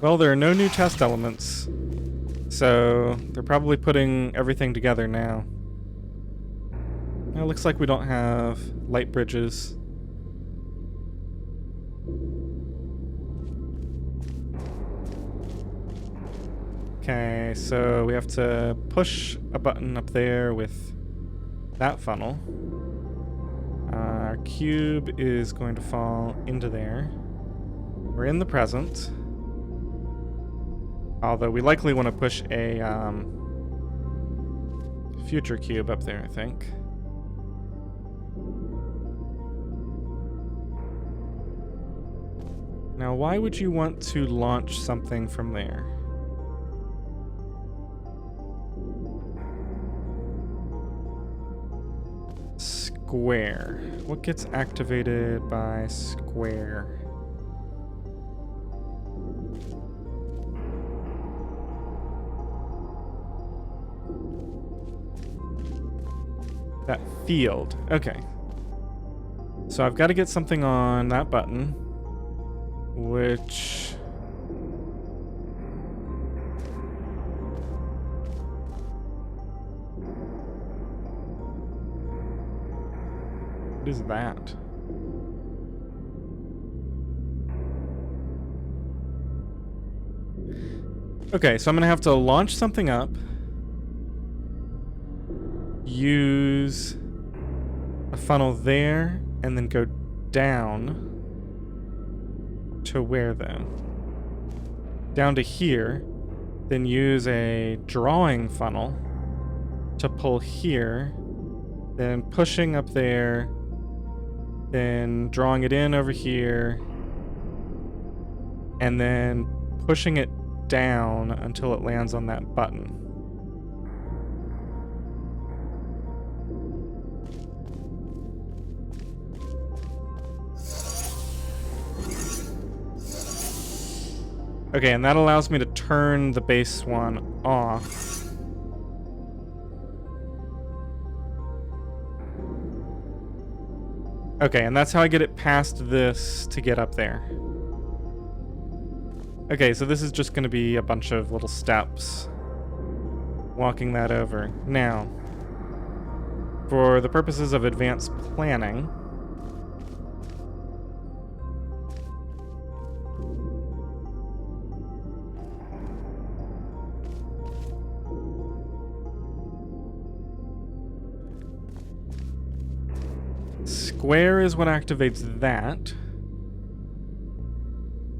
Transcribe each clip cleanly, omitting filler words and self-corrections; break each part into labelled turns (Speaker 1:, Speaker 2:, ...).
Speaker 1: Well, there are no new test elements, so they're probably putting everything together now. It looks like we don't have light bridges. Okay, so we have to push a button up there with that funnel. Our cube is going to fall into there. We're in the present. Although we likely want to push a future cube up there, I think. Now, why would you want to launch something from there? Square. What gets activated by square? That field. Okay. So I've got to get something on that button, which... What is that? Okay, so I'm gonna have to launch something up, use a funnel there, and then go down to where then? Down to here, then use a drawing funnel to pull here, then pushing up there, then drawing it in over here, and then pushing it down until it lands on that button. Okay, and that allows me to turn the base one off. Okay, and that's how I get it past this to get up there. Okay, so this is just going to be a bunch of little steps. Walking that over. Now, for the purposes of advanced planning, square is what activates that.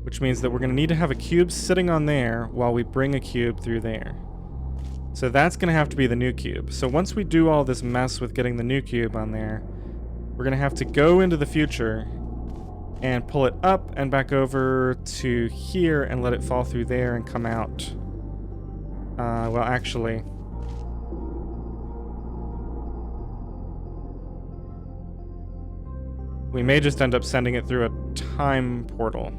Speaker 1: Which means that we're going to need to have a cube sitting on there while we bring a cube through there. So that's going to have to be the new cube. So once we do all this mess with getting the new cube on there, we're going to have to go into the future and pull it up and back over to here and let it fall through there and come out. Well, actually... we may just end up sending it through a time portal.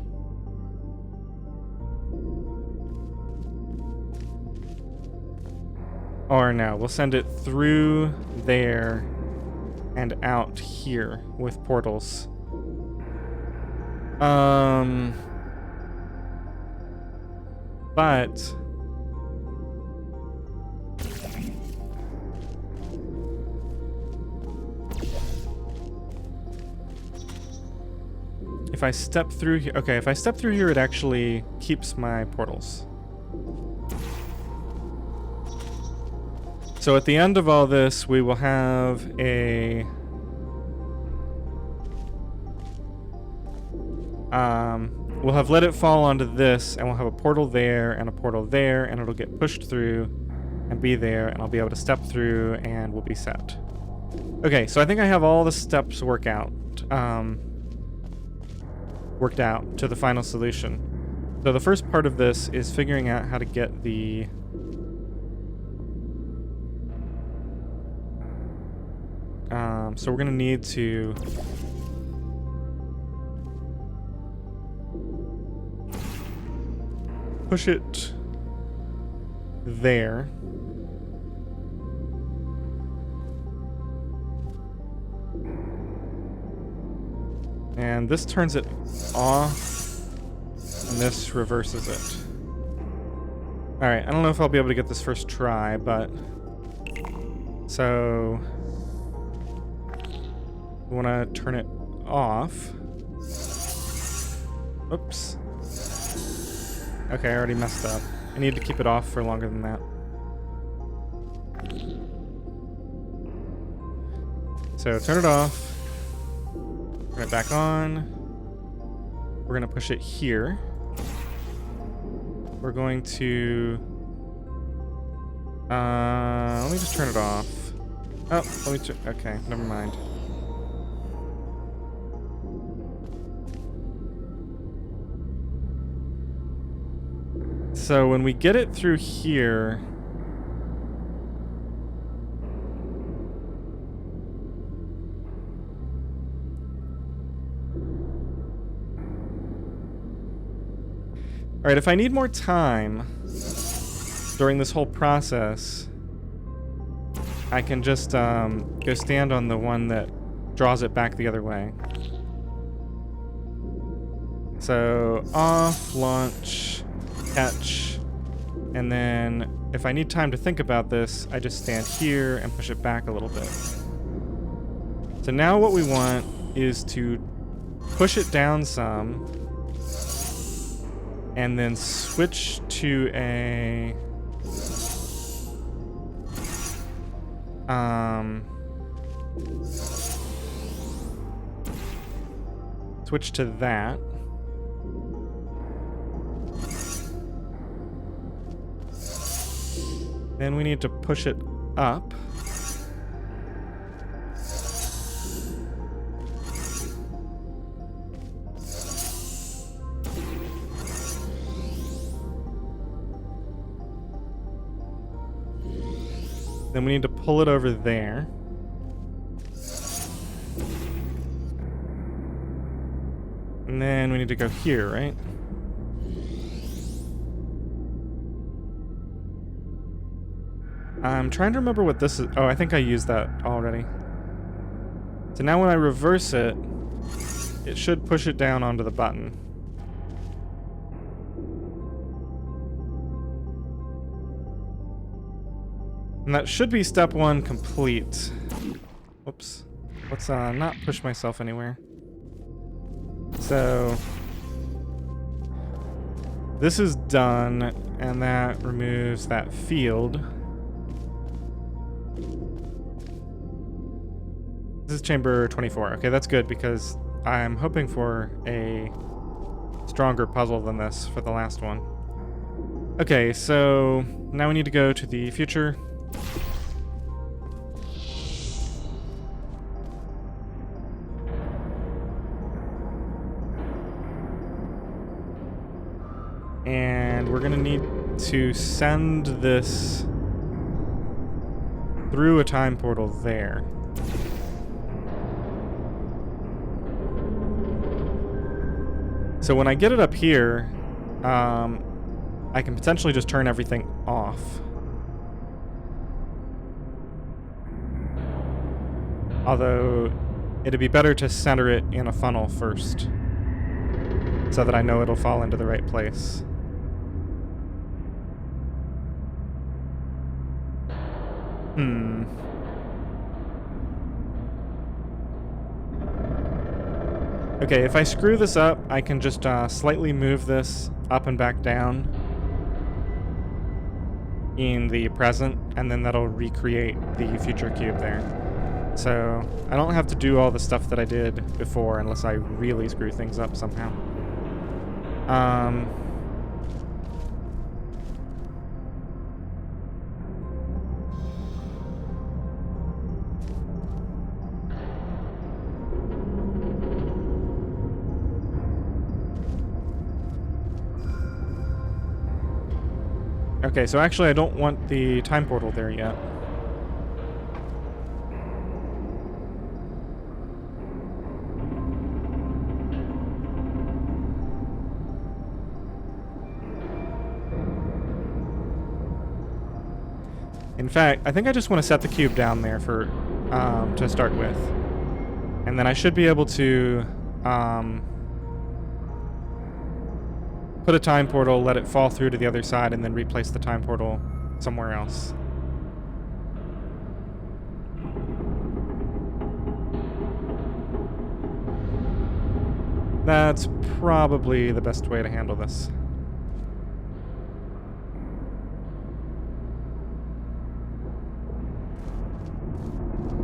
Speaker 1: Or no, we'll send it through there and out here with portals. But... if I step through here... okay, if I step through here, it actually keeps my portals. So at the end of all this, we will have a... we'll have let it fall onto this, and we'll have a portal there, and a portal there, and it'll get pushed through, and be there, and I'll be able to step through, and we'll be set. Okay, so I think I have all the steps worked out to the final solution. So the first part of this is figuring out how to get the... so we're going to need to push it there. And this turns it off. and this reverses it. Alright, I don't know if I'll be able to get this first try, but... So... we want to turn it off. Oops. Okay, I already messed up. I need to keep it off for longer than that. So turn it off. Turn it back on. We're going to push it here. We're going to... let me just turn it off. Oh, let me... okay, never mind. So when we get it through here... Alright, if I need more time during this whole process, I can just go stand on the one that draws it back the other way. So, off, launch, catch, and then if I need time to think about this, I just stand here and push it back a little bit. So now what we want is to push it down some, and then switch to a... switch to that. Then we need to push it up. Then we need to pull it over there. And then we need to go here, right? I'm trying to remember what this is. Oh, I think I used that already. So now when I reverse it, it should push it down onto the button. And that should be step one complete. Whoops. Let's not push myself anywhere. So this is done, and that removes that field. This is chamber 24. Okay, that's good because I'm hoping for a stronger puzzle than this for the last one. Okay, so now we need to go to the future. And we're gonna need to send this through a time portal there. So when I get it up here, I can potentially just turn everything off. Although, it'd be better to center it in a funnel first, so that I know it'll fall into the right place. Okay, if I screw this up, I can just slightly move this up and back down in the present, and then that'll recreate the future cube there. So I don't have to do all the stuff that I did before unless I really screw things up somehow. Okay, so actually I don't want the time portal there yet. In fact, I think I just want to set the cube down there for to start with. And then I should be able to put a time portal, let it fall through to the other side, and then replace the time portal somewhere else. That's probably the best way to handle this.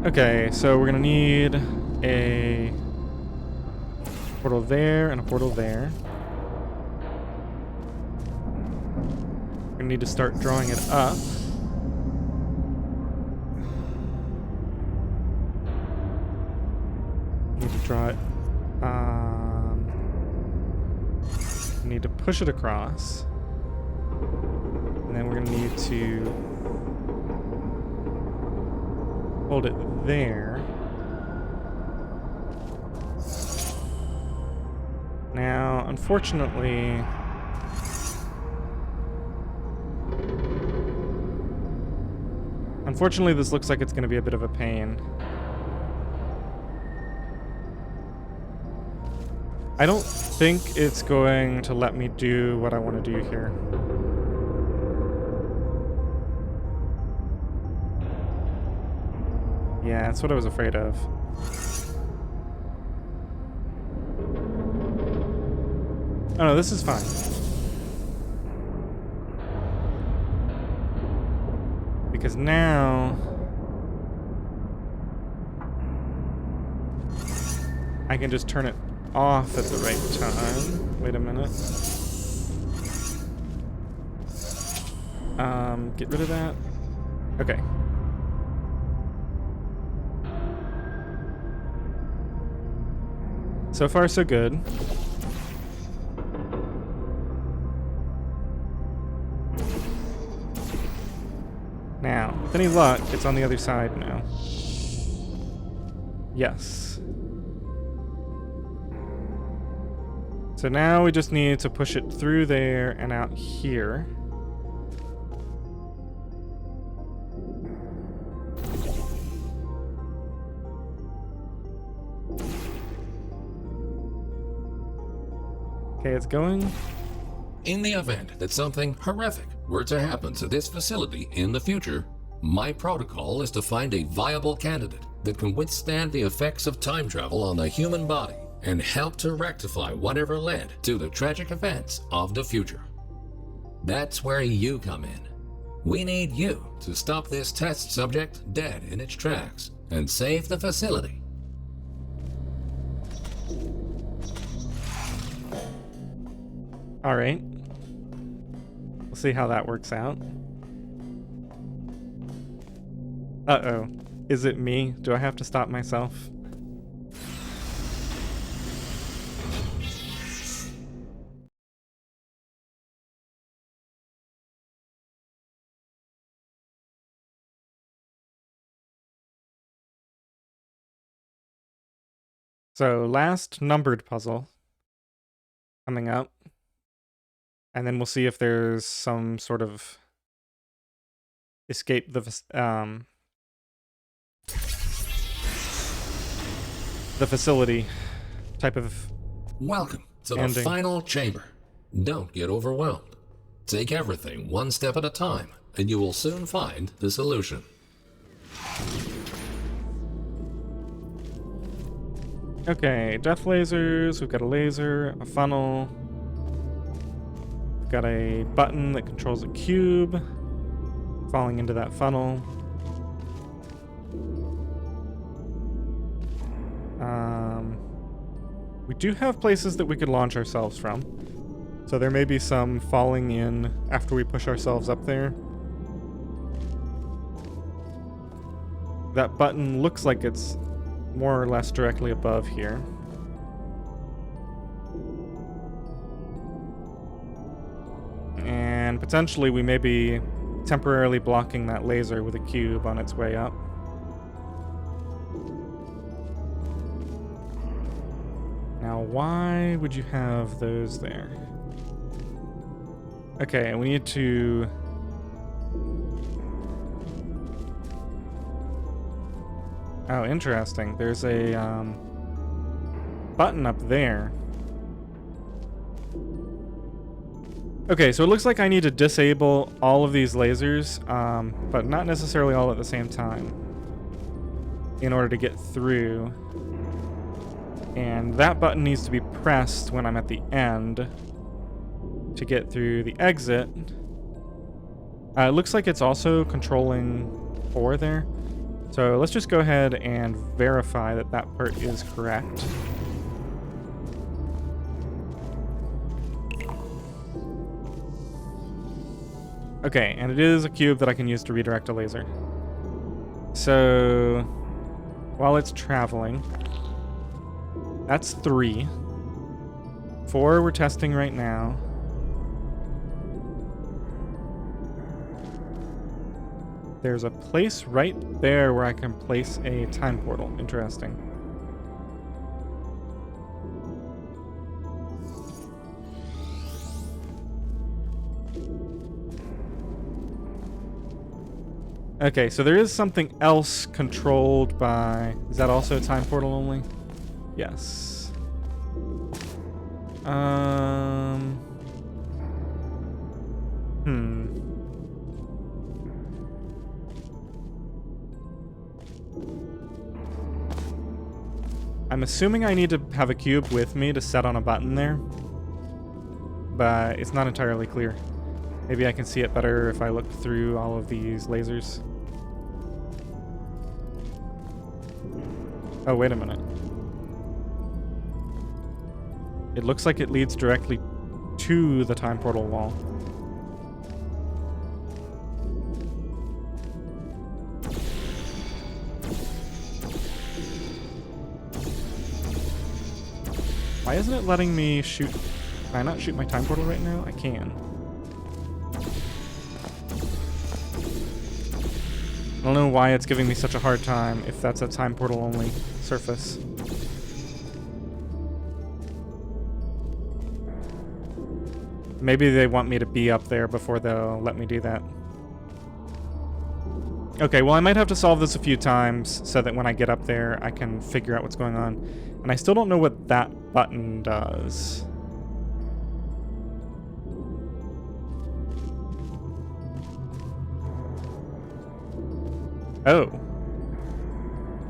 Speaker 1: Okay, so we're gonna need a portal there and a portal there. We're gonna need to start drawing it up. Need to draw it. Need to push it across. And then we're gonna need to hold it there. Now, unfortunately, this looks like it's going to be a bit of a pain. I don't think it's going to let me do what I want to do here. Yeah, that's what I was afraid of. Oh no, this is fine. Because now I can just turn it off at the right time. Wait a minute. Get rid of that. Okay. So far, so good. Now, with any luck, it's on the other side now. Yes. So now we just need to push it through there and out here. Okay, it's going.
Speaker 2: In the event that something horrific were to happen to this facility in the future, my protocol is to find a viable candidate that can withstand the effects of time travel on the human body and help to rectify whatever led to the tragic events of the future. That's where you come in. We need you to stop this test subject dead in its tracks and save the facility.
Speaker 1: All right. We'll see how that works out. Uh-oh. Is it me? Do I have to stop myself? So, last numbered puzzle coming up. And then we'll see if there's some sort of escape the facility type of
Speaker 2: Welcome to
Speaker 1: ending.
Speaker 2: the final chamber. Don't get overwhelmed. Take everything one step at a time, and you will soon find the solution.
Speaker 1: Okay, death lasers, we've got a laser, a funnel. We've got a button that controls a cube falling into that funnel. We do have places that we could launch ourselves from. So there may be some falling in after we push ourselves up there. That button looks like it's more or less directly above here. And potentially we may be temporarily blocking that laser with a cube on its way up. Now, why would you have those there? Okay, we need to... Oh, interesting. There's a button up there. Okay, so it looks like I need to disable all of these lasers, but not necessarily all at the same time in order to get through. And that button needs to be pressed when I'm at the end to get through the exit. It looks like it's also controlling 4 there. So let's just go ahead and verify that that part is correct. Okay, and it is a cube that I can use to redirect a laser. So while it's traveling, that's 3. 4 we're testing right now. There's a place right there where I can place a time portal. Interesting. Okay, so there is something else controlled by... Is that also time portal only? Yes. I'm assuming I need to have a cube with me to set on a button there, but it's not entirely clear. Maybe I can see it better if I look through all of these lasers. Oh, wait a minute. It looks like it leads directly to the time portal wall. Why isn't it letting me shoot? Can I not shoot my time portal right now? I can. I don't know why it's giving me such a hard time if that's a time portal only surface. Maybe they want me to be up there before they'll let me do that. Okay, well I might have to solve this a few times so that when I get up there I can figure out what's going on. And I still don't know what that button does. Oh.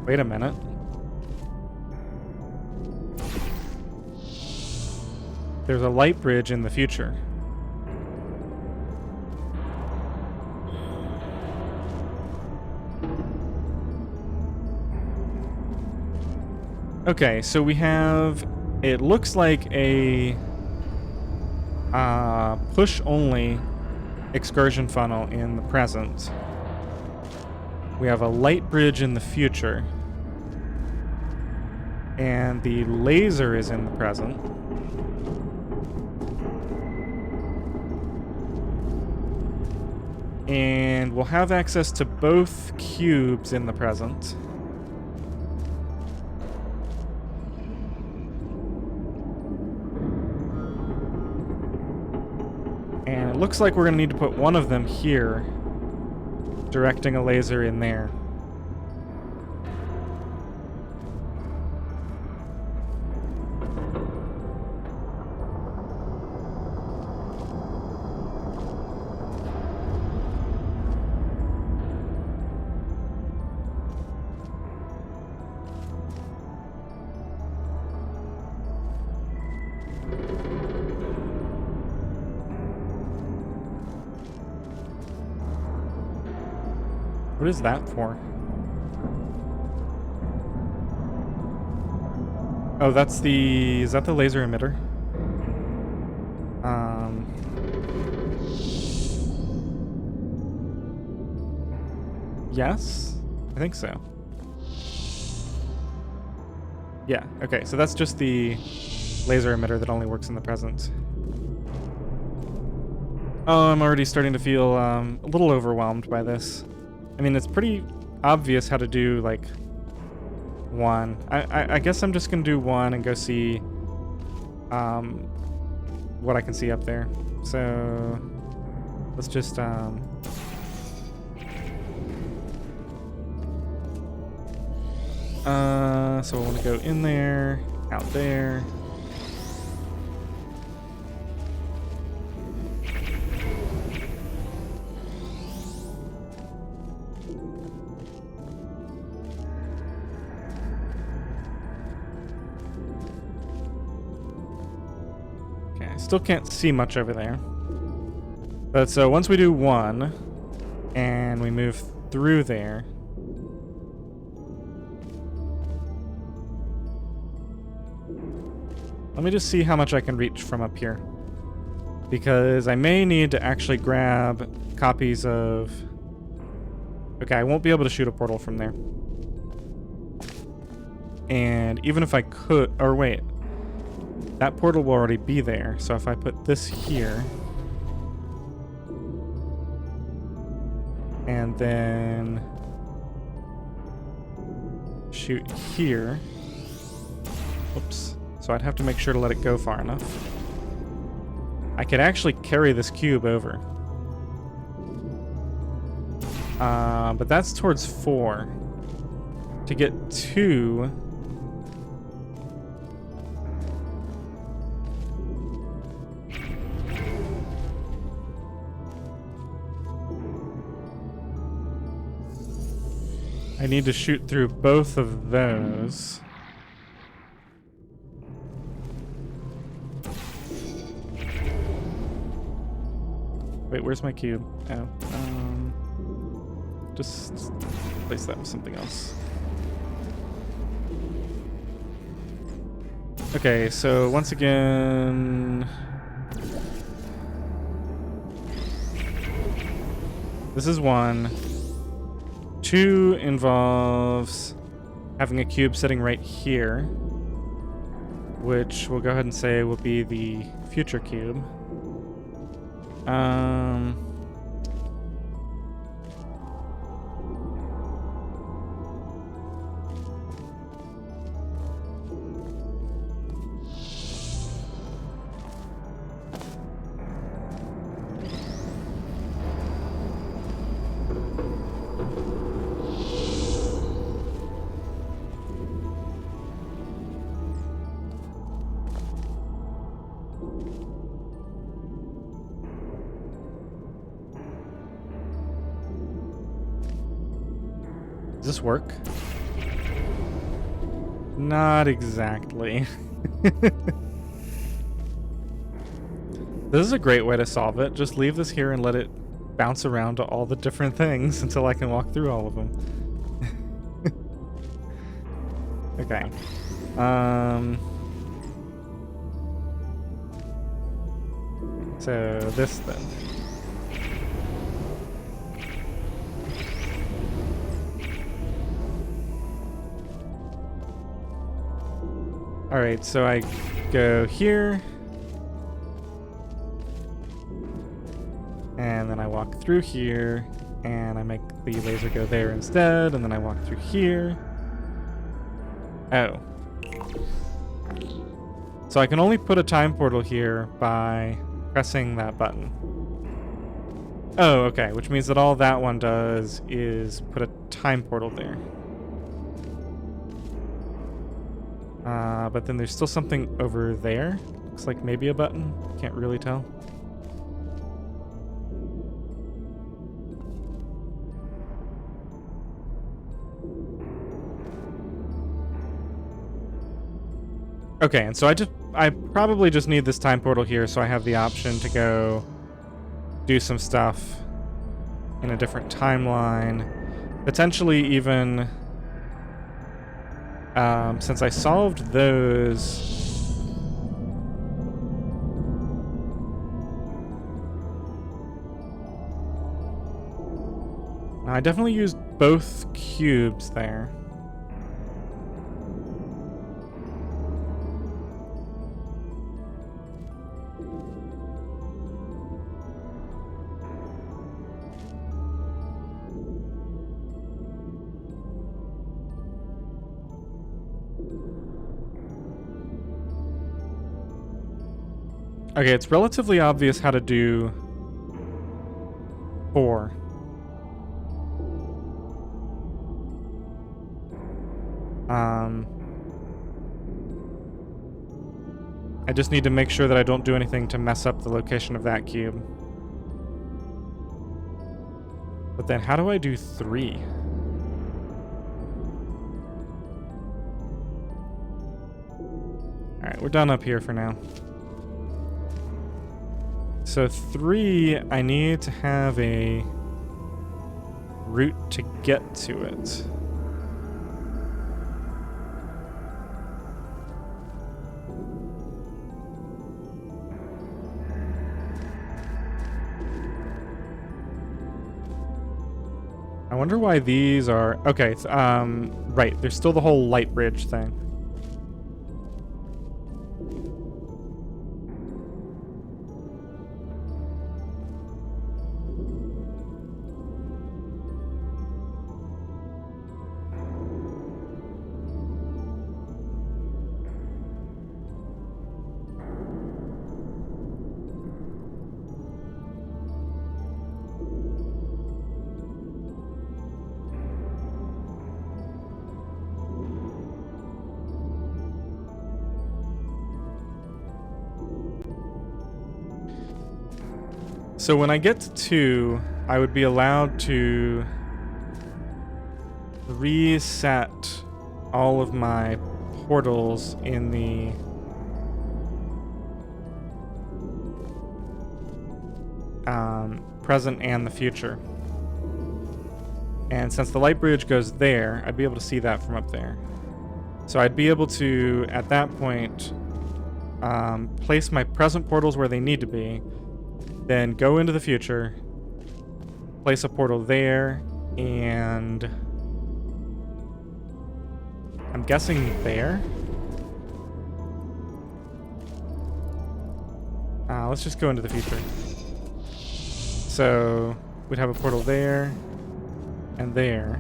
Speaker 1: Wait a minute. There's a light bridge in the future. Okay, so we have, it looks like a push-only excursion funnel in the present. We have a light bridge in the future. And the laser is in the present. And we'll have access to both cubes in the present. And it looks like we're going to need to put one of them here, directing a laser in there. What is that for? Oh, that's the... Is that the laser emitter? Yes? I think so. Yeah, okay, so that's just the laser emitter that only works in the present. Oh, I'm already starting to feel a little overwhelmed by this. I mean, it's pretty obvious how to do, like, 1. I guess I'm just going to do 1 and go see what I can see up there. So, let's just... So I want to go in there, out there. Still can't see much over there. But so once we do one, and we move through there, let me just see how much I can reach from up here. Because I may need to actually grab copies of... Okay, I won't be able to shoot a portal from there. And even if I could... Or wait. That portal will already be there. So if I put this here... And then... shoot here... Oops. So I'd have to make sure to let it go far enough. I could actually carry this cube over. But that's towards 4. To get 2... I need to shoot through both of those. Wait, where's my cube? Oh, just place that with something else. Okay, so once again... This is 1. 2 involves having a cube sitting right here, which we'll go ahead and say will be the future cube. Does this work? Not exactly. This is a great way to solve it. Just leave this here and let it bounce around to all the different things until I can walk through all of them. Okay. So this then. Alright, so I go here. And then I walk through here. And I make the laser go there instead. And then I walk through here. Oh. So I can only put a time portal here by pressing that button. Oh, okay. Which means that all that one does is put a time portal there. But then there's still something over there. Looks like maybe a button. Can't really tell. Okay, and so I probably just need this time portal here so I have the option to go do some stuff in a different timeline. Potentially even... since I solved those... Now, I definitely used both cubes there. Okay, it's relatively obvious how to do 4. I just need to make sure that I don't do anything to mess up the location of that cube. But then how do I do 3? Alright, we're done up here for now. So 3, I need to have a route to get to it. I wonder why these are... Okay, right, there's still the whole light bridge thing. So when I get to 2, I would be allowed to reset all of my portals in the present and the future. And since the light bridge goes there, I'd be able to see that from up there. So I'd be able to, at that point, place my present portals where they need to be, then go into the future, place a portal there, and I'm guessing there? Let's just go into the future. So we'd have a portal there and there.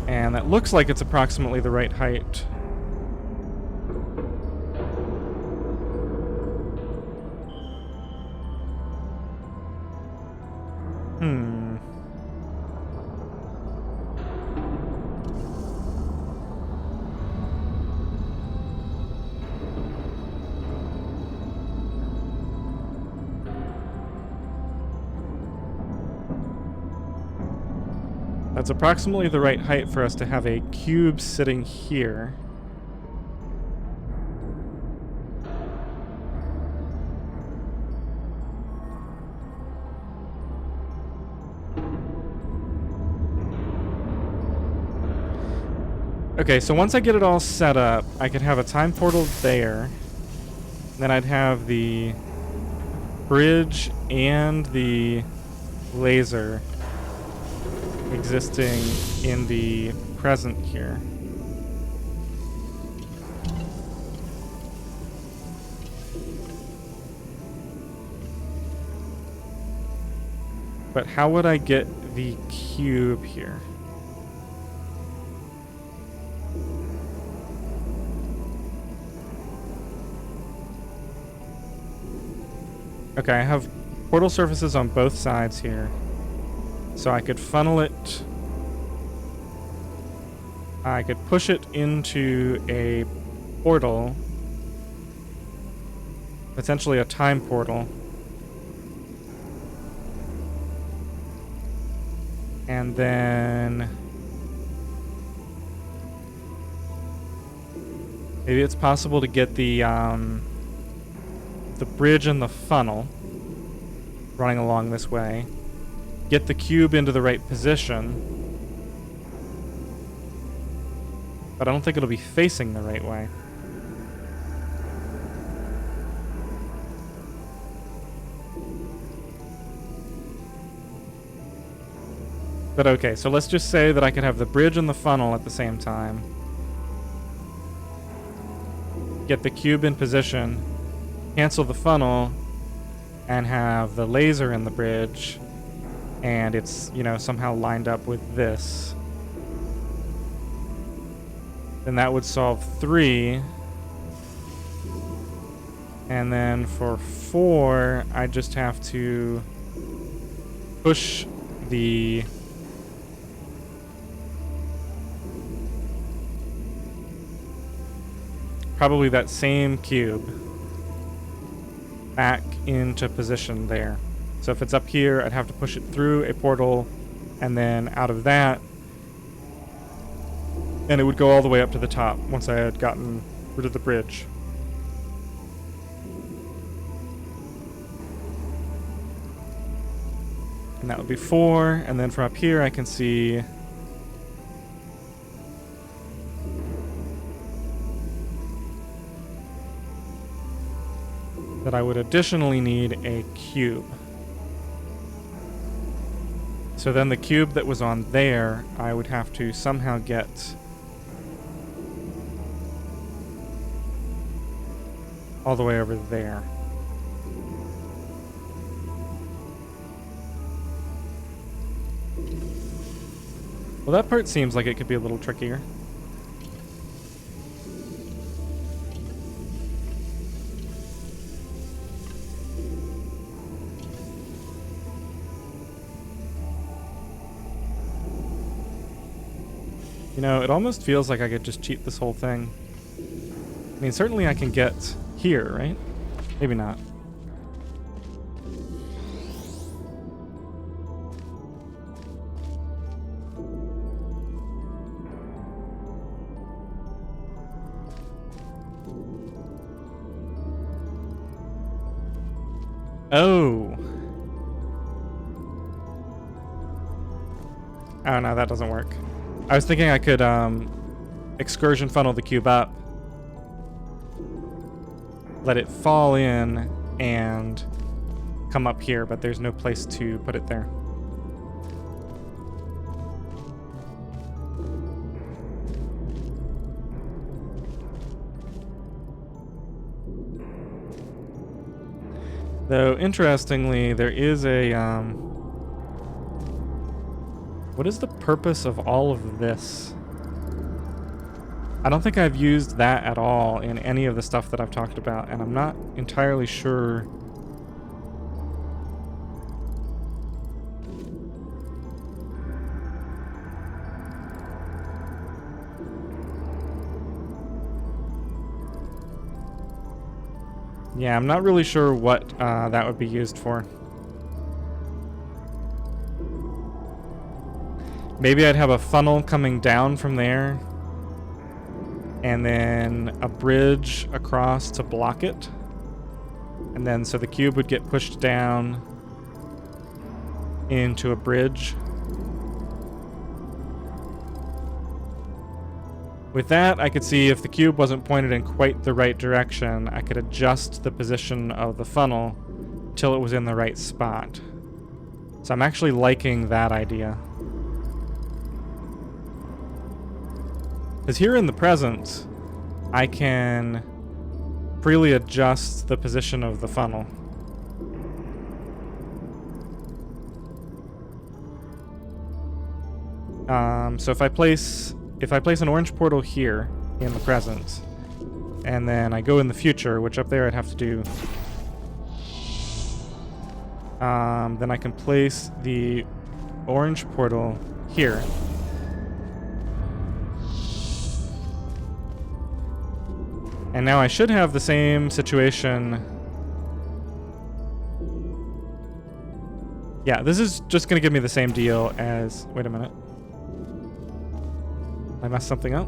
Speaker 1: And that looks like it's approximately the right height. That's approximately the right height for us to have a cube sitting here. Okay, so once I get it all set up, I could have a time portal there. Then I'd have the bridge and the laser existing in the present here. But how would I get the cube here? Okay, I have portal surfaces on both sides here. So I could funnel it. I could push it into a portal. Potentially a time portal. And then maybe it's possible to get the bridge and the funnel running along this way. Get the cube into the right position. But I don't think it'll be facing the right way. But okay, so let's just say that I could have the bridge and the funnel at the same time. Get the cube in position, cancel the funnel, and have the laser in the bridge. And it's, you know, somehow lined up with this. Then that would solve 3. And then for 4, I just have to push the probably that same cube back into position there. So if it's up here, I'd have to push it through a portal and then out of that, and it would go all the way up to the top once I had gotten rid of the bridge. And that would be 4, and then from up here I can see that I would additionally need a cube. So then the cube that was on there, I would have to somehow get all the way over there. Well, that part seems like it could be a little trickier. You know, it almost feels like I could just cheat this whole thing. I mean, certainly I can get here, right? Maybe not. Oh. Oh, no, that doesn't work. I was thinking I could excursion funnel the cube up, let it fall in, and come up here, but there's no place to put it there. Though, interestingly, there is a, what is the purpose of all of this? I don't think I've used that at all in any of the stuff that I've talked about, and I'm not entirely sure. Yeah, I'm not really sure what that would be used for. Maybe I'd have a funnel coming down from there, and then a bridge across to block it. And then so the cube would get pushed down into a bridge. With that, I could see if the cube wasn't pointed in quite the right direction, I could adjust the position of the funnel till it was in the right spot. So I'm actually liking that idea. Because here in the present, I can freely adjust the position of the funnel. So if I place an orange portal here in the present, and then I go in the future, which up there I'd have to do, then I can place the orange portal here. And now I should have the same situation. Yeah, this is just going to give me the same deal as... Wait a minute. I messed something up.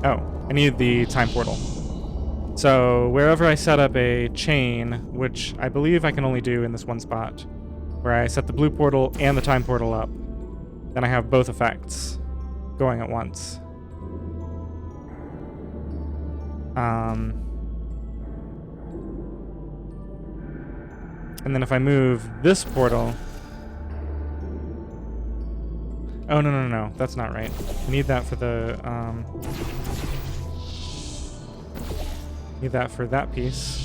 Speaker 1: Oh, I need the time portal. So wherever I set up a chain, which I believe I can only do in this one spot, where I set the blue portal and the time portal up, then I have both effects going at once. And then if I move this portal... Oh, no, that's not right. I need that for the, need that for that piece.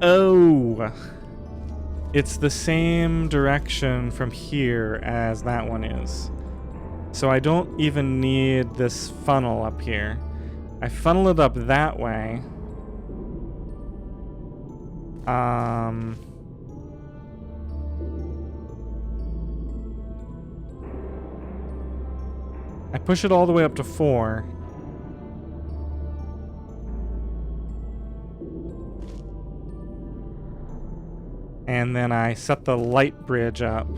Speaker 1: Oh, it's the same direction from here as that one is. So I don't even need this funnel up here. I funnel it up that way. I push it all the way up to 4. And then I set the light bridge up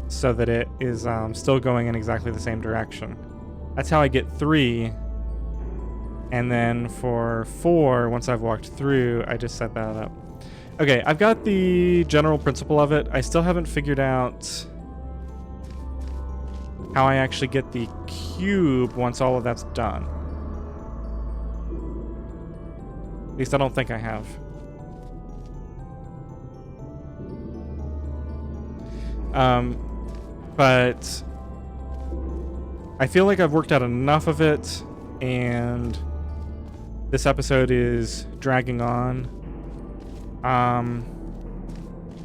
Speaker 1: so that it is still going in exactly the same direction. That's how I get 3. And then for 4, once I've walked through, I just set that up. Okay, I've got the general principle of it. I still haven't figured out how I actually get the cube once all of that's done. At least I don't think I have. But I feel like I've worked out enough of it, and this episode is dragging on.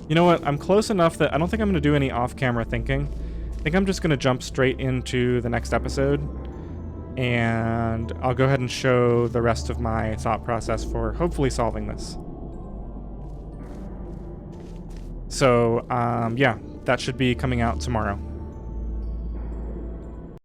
Speaker 1: You know what? I'm close enough that I don't think I'm going to do any off-camera thinking. I think I'm just going to jump straight into the next episode, and I'll go ahead and show the rest of my thought process for hopefully solving this. So, yeah, that should be coming out tomorrow.